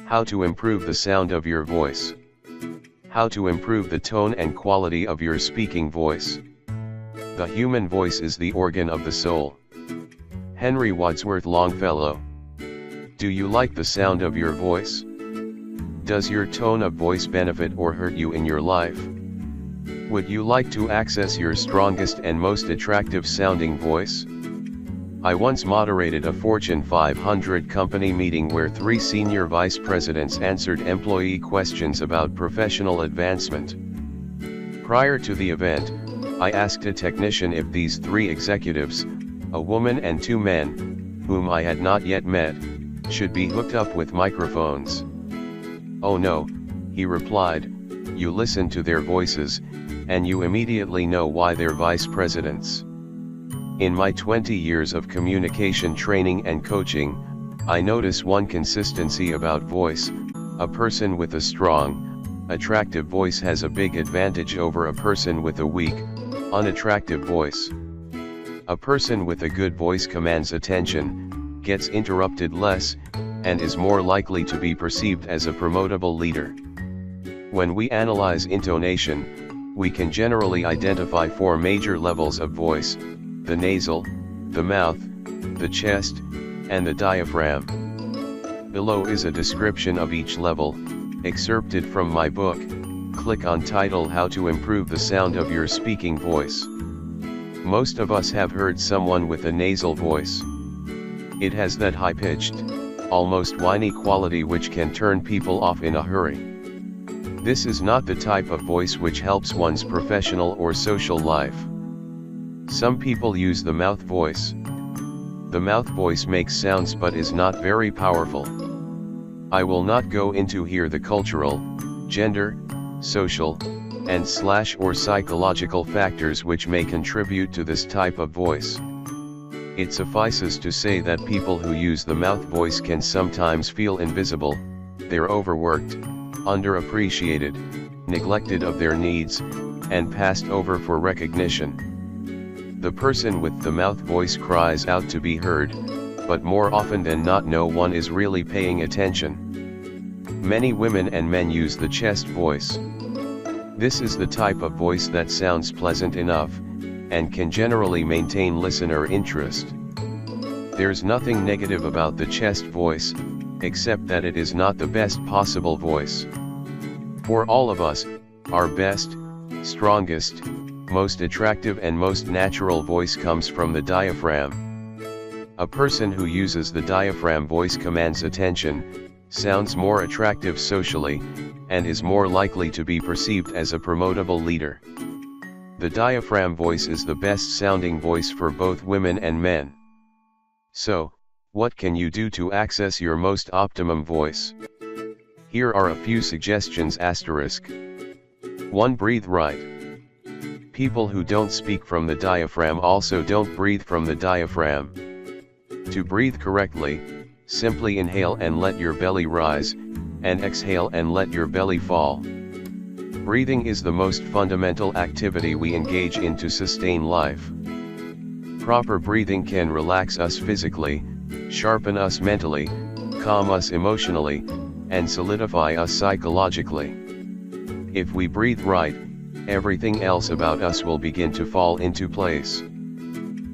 How to improve the sound of your voice. How to improve the tone and quality of your speaking voice. The human voice is the organ of the soul. Henry Wadsworth Longfellow. Do you like the sound of your voice? Does your tone of voice benefit or hurt you in your life? Would you like to access your strongest and most attractive sounding voice? I once moderated a Fortune 500 company meeting where 3 senior vice presidents answered employee questions about professional advancement. Prior to the event, I asked a technician if these 3 executives, a woman and 2 men, whom I had not yet met, should be hooked up with microphones. "Oh no," he replied, "you listen to their voices, and you immediately know why they're vice presidents." In my 20 years of communication training and coaching, I notice one consistency about voice: a person with a strong, attractive voice has a big advantage over a person with a weak, unattractive voice. A person with a good voice commands attention, gets interrupted less, and is more likely to be perceived as a promotable leader. When we analyze intonation, we can generally identify 4 major levels of voice: the nasal, the mouth, the chest, and the diaphragm. Below is a description of each level, excerpted from my book. Click on title How to Improve the Sound of Your Speaking Voice. Most of us have heard someone with a nasal voice. It has that high-pitched, almost whiny quality which can turn people off in a hurry. This is not the type of voice which helps one's professional or social life. Some people use the mouth voice. The mouth voice makes sounds but is not very powerful. I will not go into here the cultural, gender, social, and / or psychological factors which may contribute to this type of voice. It suffices to say that people who use the mouth voice can sometimes feel invisible, they're overworked, underappreciated, neglected of their needs, and passed over for recognition. The person with the mouth voice cries out to be heard, but more often than not no one is really paying attention. Many women and men use the chest voice. This is the type of voice that sounds pleasant enough, and can generally maintain listener interest. There's nothing negative about the chest voice, except that it is not the best possible voice. For all of us, our best, strongest, most attractive and most natural voice comes from the diaphragm. A person who uses the diaphragm voice commands attention, sounds more attractive socially, and is more likely to be perceived as a promotable leader. The diaphragm voice is the best sounding voice for both women and men. So, what can you do to access your most optimum voice? Here are a few suggestions. 1. Breathe right. People who don't speak from the diaphragm also don't breathe from the diaphragm. To breathe correctly, simply inhale and let your belly rise, and exhale and let your belly fall. Breathing is the most fundamental activity we engage in to sustain life. Proper breathing can relax us physically, sharpen us mentally, calm us emotionally, and solidify us psychologically. If we breathe right, everything else about us will begin to fall into place.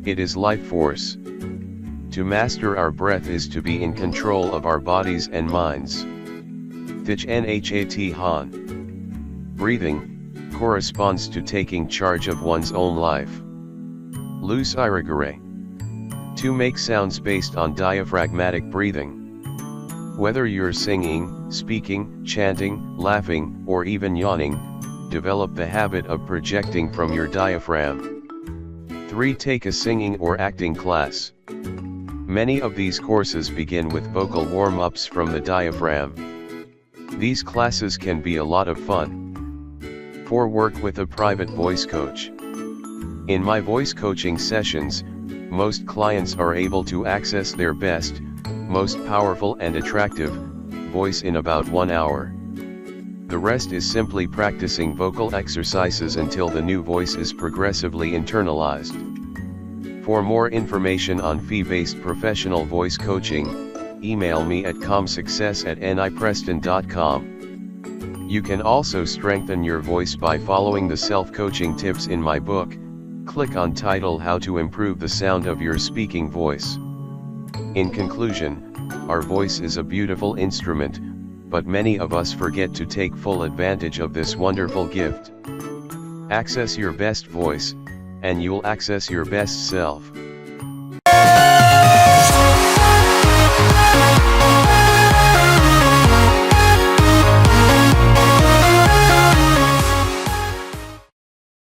It is life force. To master our breath is to be in control of our bodies and minds. Thich Nhat Hanh. Breathing corresponds to taking charge of one's own life. Luce Irigaray. To make sounds based on diaphragmatic breathing. Whether you're singing, speaking, chanting, laughing, or even yawning, develop the habit of projecting from your diaphragm. 3. Take a singing or acting class. Many of these courses begin with vocal warm-ups from the diaphragm. These classes can be a lot of fun. 4. Work with a private voice coach. In my voice coaching sessions, most clients are able to access their best, most powerful and attractive voice in about 1 hour. The rest is simply practicing vocal exercises until the new voice is progressively internalized. For more information on fee-based professional voice coaching, email me at comsuccess@nipreston.com. You can also strengthen your voice by following the self-coaching tips in my book. Click on title How to Improve the Sound of Your Speaking Voice. In conclusion, our voice is a beautiful instrument, but many of us forget to take full advantage of this wonderful gift. Access your best voice, and you'll access your best self.